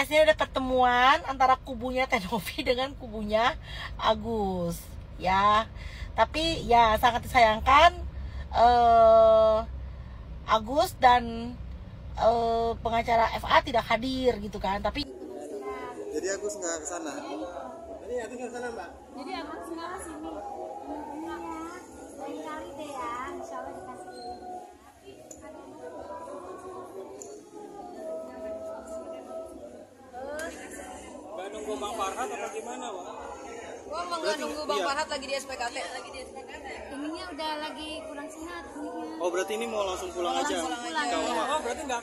guys, ini ada pertemuan antara kubunya Teh Novi dengan kubunya Agus ya. Tapi ya sangat disayangkan Agus dan pengacara FA tidak hadir gitu kan. Tapi jadi Agus nggak ke sana. Jadi Agus nggak ke sana, Mbak. Jadi Agus nggak ke sini. Lain kali deh ya, insya Allah dikasih. Mbak nunggu Bang Farhat apa gimana, Mbak? Wah, nggak nunggu Bang Farhat lagi di SPKT. Ininya udah lagi kurang sehat. Oh, berarti ini mau langsung pulang aja? Pulang ya. Oh, berarti nggak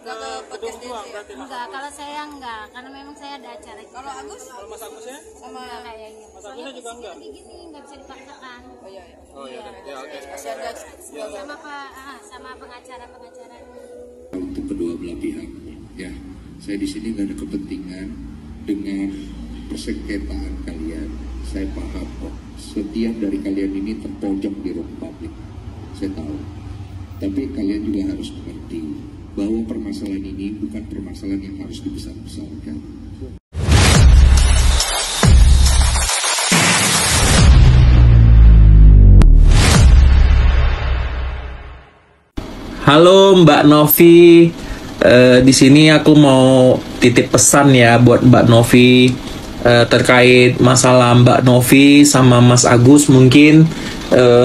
ke gedung tua berarti? Enggak, kalau saya enggak, karena memang saya ada acara. Kalau Agus? Kalau Mas Agusnya? Sama kayaknya. Mas Agusnya juga enggak? Jadi gini, enggak bisa dipaksakan. Oh iya. Oh iya, ya oke. Kasihan guys. Sama sama pengacara-pengacara. Untuk kedua belah pihak, ya, saya di sini nggak ada kepentingan dengan persengketaan kalian. Saya paham kok, setiap dari kalian ini terpojok di ruang publik, saya tahu. Tapi kalian juga harus mengerti bahwa permasalahan ini bukan permasalahan yang harus dibesar-besarkan. Halo Mbak Novi, di sini aku mau titip pesan ya buat Mbak Novi terkait masalah Mbak Novi sama Mas Agus. Mungkin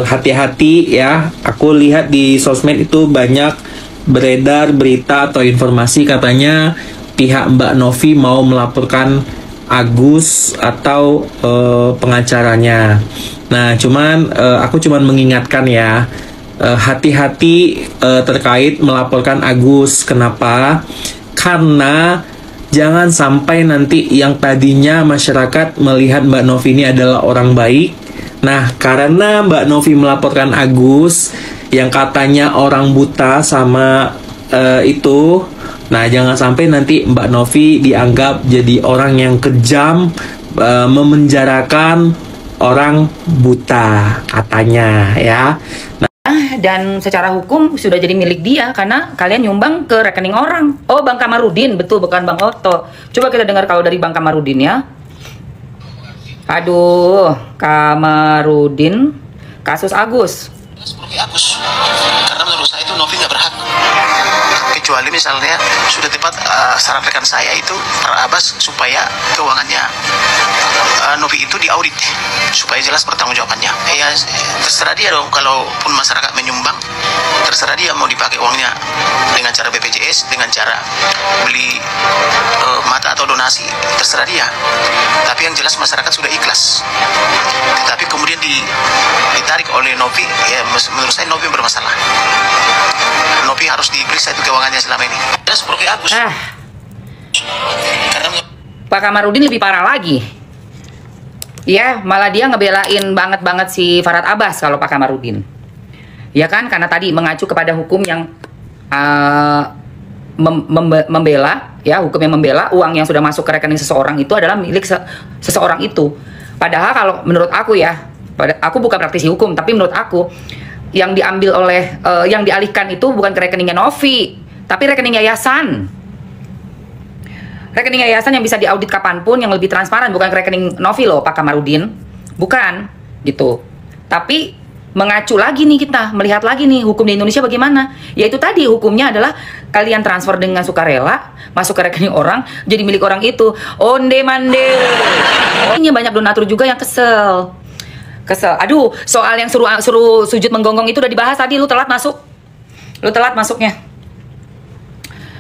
hati-hati ya. Aku lihat di sosmed itu banyak beredar berita atau informasi katanya pihak Mbak Novi mau melaporkan Agus atau pengacaranya. Nah, aku cuman mengingatkan ya. Hati-hati terkait melaporkan Agus. Kenapa? Karena jangan sampai nanti yang tadinya masyarakat melihat Mbak Novi ini adalah orang baik. Nah, karena Mbak Novi melaporkan Agus yang katanya orang buta sama itu, nah jangan sampai nanti Mbak Novi dianggap jadi orang yang kejam, memenjarakan orang buta katanya ya. Dan secara hukum sudah jadi milik dia karena kalian nyumbang ke rekening orang. Oh, Bang Kamarudin, betul, bukan Bang Otto. Coba kita dengar kalau dari Bang Kamarudin ya. Aduh, Kamarudin, kasus Agus. Seperti Agus, karena menurut saya itu Novi nggak berhak. Kecuali misalnya sudah tepat saran rekan saya itu Pak Abbas supaya keuangannya Novi itu diaudit supaya jelas pertanggungjawabannya. Ya terserah dia dong, kalaupun masyarakat menyumbang terserah dia mau dipakai uangnya dengan cara BPJS, dengan cara beli mata atau donasi, terserah dia. Tapi yang jelas masyarakat sudah ikhlas. Tetapi kemudian ditarik oleh Novi, ya menurut saya Novi bermasalah. Novi harus diperiksa itu keuangannya selama ini. Dan seperti Agus. Karena Pak Kamarudin lebih parah lagi. Ya, malah dia ngebelain banget si Farhat Abbas kalau Pak Kamarudin. Ya kan, karena tadi mengacu kepada hukum yang membela, ya, hukum yang membela uang yang sudah masuk ke rekening seseorang itu adalah milik seseorang itu. Padahal kalau menurut aku ya, aku bukan praktisi hukum, tapi menurut aku yang diambil oleh yang dialihkan itu bukan ke rekeningnya Novi, tapi rekening yayasan. Rekening yayasan yang bisa diaudit kapanpun, yang lebih transparan, bukan ke rekening Novi loh, Pak Kamarudin. Bukan, gitu. Tapi mengacu lagi nih kita, melihat lagi nih hukum di Indonesia bagaimana. Yaitu tadi hukumnya adalah kalian transfer dengan sukarela, masuk ke rekening orang, jadi milik orang itu. Onde mande. Ini banyak donatur juga yang kesel. Aduh, soal yang suruh sujud menggonggong itu udah dibahas tadi, lu telat masuk. Lu telat masuknya.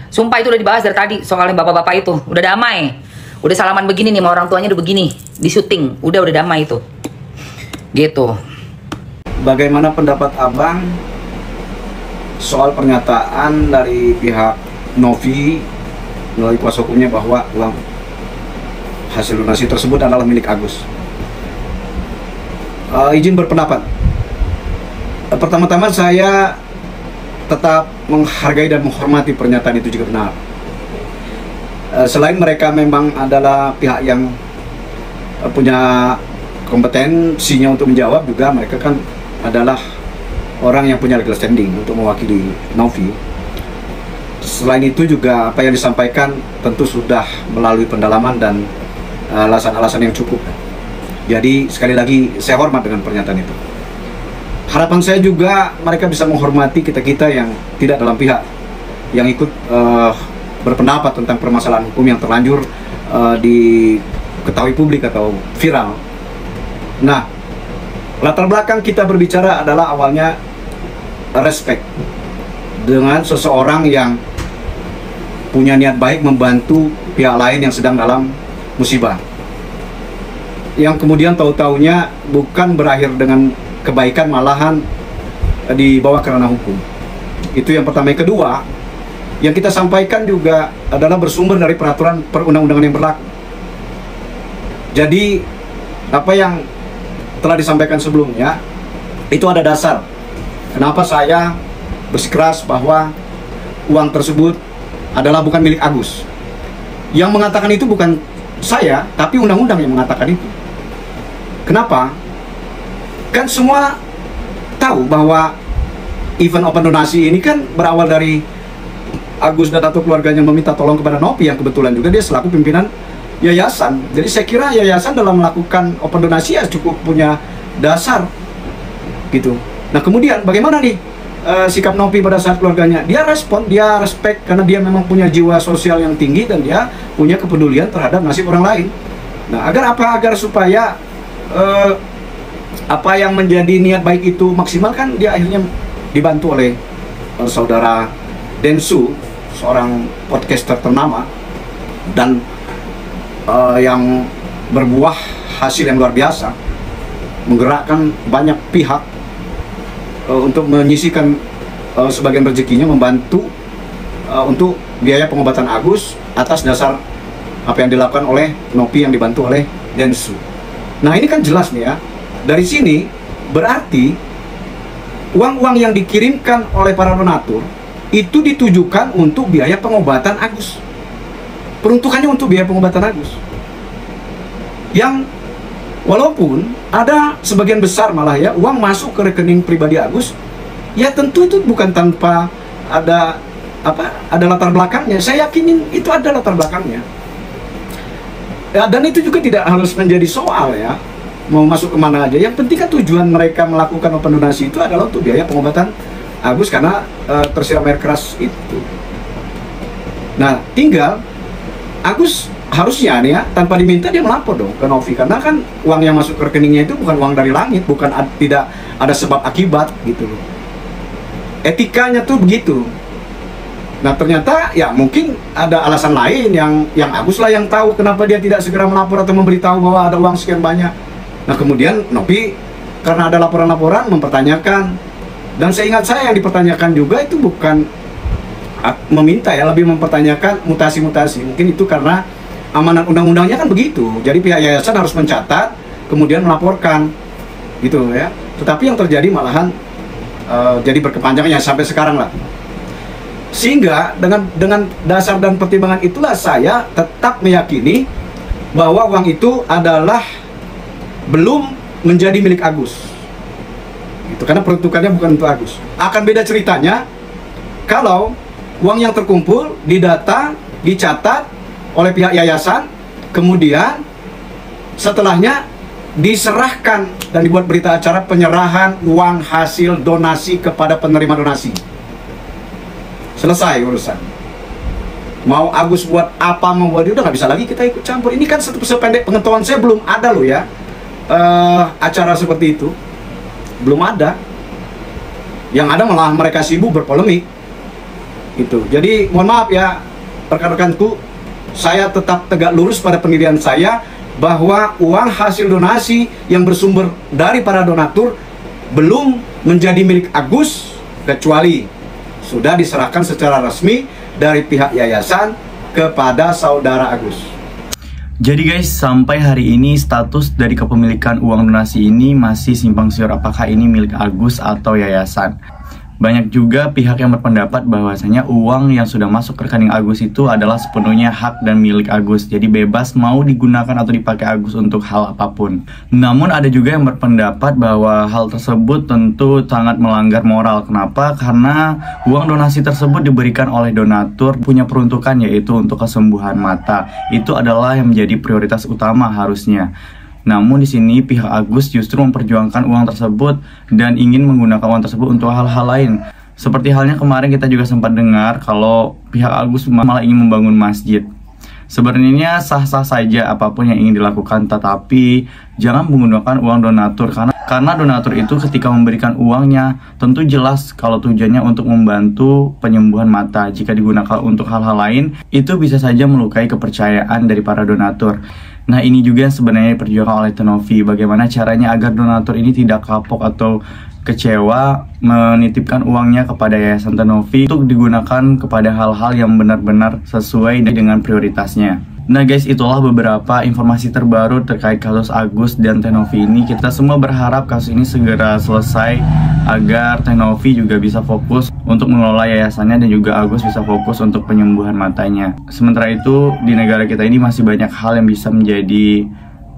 Sumpah itu udah dibahas dari tadi soal yang bapak-bapak itu. Udah damai. Udah salaman begini nih sama orang tuanya udah begini. Di syuting. Udah damai itu. Gitu. Bagaimana pendapat Abang soal pernyataan dari pihak Novi melalui kuasa hukumnya bahwa uang hasil donasi tersebut adalah milik Agus? Izin berpendapat. Pertama-tama saya tetap menghargai dan menghormati pernyataan itu jika benar. Selain mereka memang adalah pihak yang punya kompetensinya untuk menjawab, juga mereka kan adalah orang yang punya legal standing untuk mewakili Novi. Selain itu juga apa yang disampaikan tentu sudah melalui pendalaman dan alasan-alasan yang cukup. Jadi sekali lagi saya hormat dengan pernyataan itu. Harapan saya juga mereka bisa menghormati kita-kita yang tidak dalam pihak, yang ikut berpendapat tentang permasalahan hukum yang terlanjur diketahui publik atau viral. Nah, latar belakang kita berbicara adalah awalnya respect dengan seseorang yang punya niat baik membantu pihak lain yang sedang dalam musibah, yang kemudian tahu-taunya bukan berakhir dengan kebaikan, malahan dibawa ke ranah hukum. Itu yang pertama. Yang kedua, yang kita sampaikan juga adalah bersumber dari peraturan perundang-undangan yang berlaku. Jadi apa yang telah disampaikan sebelumnya itu ada dasar kenapa saya bersikeras bahwa uang tersebut adalah bukan milik Agus. Yang mengatakan itu bukan saya, tapi undang-undang yang mengatakan itu. Kenapa? Kan semua tahu bahwa event open donasi ini kan berawal dari Agus dan atau keluarganya meminta tolong kepada Novi, yang kebetulan juga dia selaku pimpinan yayasan. Jadi saya kira yayasan dalam melakukan open donasi ya cukup punya dasar gitu. Nah kemudian bagaimana nih sikap Novi pada saat keluarganya? Dia respon, dia respect karena dia memang punya jiwa sosial yang tinggi dan dia punya kepedulian terhadap nasib orang lain. Nah agar apa? Agar supaya apa yang menjadi niat baik itu maksimal, kan dia akhirnya dibantu oleh saudara Densu, seorang podcaster ternama dan yang berbuah hasil yang luar biasa, menggerakkan banyak pihak untuk menyisihkan sebagian rezekinya membantu untuk biaya pengobatan Agus atas dasar apa yang dilakukan oleh Novi yang dibantu oleh Densu. Nah ini kan jelas nih ya, dari sini berarti uang-uang yang dikirimkan oleh para donatur itu ditujukan untuk biaya pengobatan Agus. Peruntukannya untuk biaya pengobatan Agus. Yang walaupun ada sebagian besar malah ya uang masuk ke rekening pribadi Agus, ya tentu itu bukan tanpa ada latar belakangnya. Saya yakinin itu ada latar belakangnya. Ya, dan itu juga tidak harus menjadi soal ya, mau masuk kemana aja. Yang penting kan tujuan mereka melakukan open donasi itu adalah untuk biaya pengobatan Agus karena tersiram air keras itu. Nah tinggal Agus harusnya nih ya, tanpa diminta dia melapor dong ke Novi, karena kan uang yang masuk ke rekeningnya itu bukan uang dari langit, bukan tidak ada sebab akibat gitu loh. Etikanya tuh begitu. Nah ternyata ya mungkin ada alasan lain yang Agus lah yang tahu kenapa dia tidak segera melapor atau memberitahu bahwa ada uang sekian banyak. Nah kemudian Novi karena ada laporan-laporan mempertanyakan, dan seingat saya yang dipertanyakan juga itu bukan meminta ya, lebih mempertanyakan mutasi-mutasi. Mungkin itu karena amanat undang-undangnya kan begitu. Jadi pihak yayasan harus mencatat, kemudian melaporkan, gitu ya. Tetapi yang terjadi malahan jadi berkepanjangan sampai sekarang lah. Sehingga dengan dasar dan pertimbangan itulah saya tetap meyakini bahwa uang itu adalah belum menjadi milik Agus. Itu karena peruntukannya bukan untuk Agus. Akan beda ceritanya kalau uang yang terkumpul didata, dicatat oleh pihak yayasan, kemudian setelahnya diserahkan dan dibuat berita acara penyerahan uang hasil donasi kepada penerima donasi. Selesai urusan. Mau Agus buat apa, mau buat dia, udah nggak bisa lagi kita ikut campur. Ini kan sependek pengetahuan saya belum ada loh ya acara seperti itu, belum ada. Yang ada malah mereka sibuk berpolemik. Itu. Jadi mohon maaf ya rekan-rekanku, saya tetap tegak lurus pada pendirian saya bahwa uang hasil donasi yang bersumber dari para donatur belum menjadi milik Agus kecuali sudah diserahkan secara resmi dari pihak yayasan kepada saudara Agus. Jadi guys, sampai hari ini status dari kepemilikan uang donasi ini masih simpang siur apakah ini milik Agus atau yayasan. Banyak juga pihak yang berpendapat bahwasanya uang yang sudah masuk ke rekening Agus itu adalah sepenuhnya hak dan milik Agus. Jadi bebas mau digunakan atau dipakai Agus untuk hal apapun. Namun ada juga yang berpendapat bahwa hal tersebut tentu sangat melanggar moral. Kenapa? Karena uang donasi tersebut diberikan oleh donatur punya peruntukan, yaitu untuk kesembuhan mata. Itu adalah yang menjadi prioritas utama harusnya. Namun di sini pihak Agus justru memperjuangkan uang tersebut dan ingin menggunakan uang tersebut untuk hal-hal lain. Seperti halnya kemarin kita juga sempat dengar kalau pihak Agus malah ingin membangun masjid. Sebenarnya sah-sah saja apapun yang ingin dilakukan, tetapi jangan menggunakan uang donatur karena donatur itu ketika memberikan uangnya tentu jelas kalau tujuannya untuk membantu penyembuhan mata. Jika digunakan untuk hal-hal lain, itu bisa saja melukai kepercayaan dari para donatur. Nah, ini juga yang sebenarnya diperjuangkan oleh Teh Novi. Bagaimana caranya agar donatur ini tidak kapok atau kecewa menitipkan uangnya kepada Yayasan Teh Novi untuk digunakan kepada hal-hal yang benar-benar sesuai dengan prioritasnya. Nah guys, itulah beberapa informasi terbaru terkait kasus Agus dan Teh Novi ini. Kita semua berharap kasus ini segera selesai agar Teh Novi juga bisa fokus untuk mengelola yayasannya dan juga Agus bisa fokus untuk penyembuhan matanya. Sementara itu di negara kita ini masih banyak hal yang bisa menjadi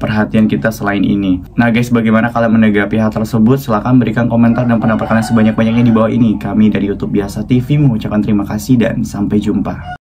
perhatian kita selain ini. Nah guys, bagaimana kalian menanggapi hal tersebut? Silahkan berikan komentar dan pendapat kalian sebanyak-banyaknya di bawah ini. Kami dari YouTube Biasa TV mengucapkan terima kasih dan sampai jumpa.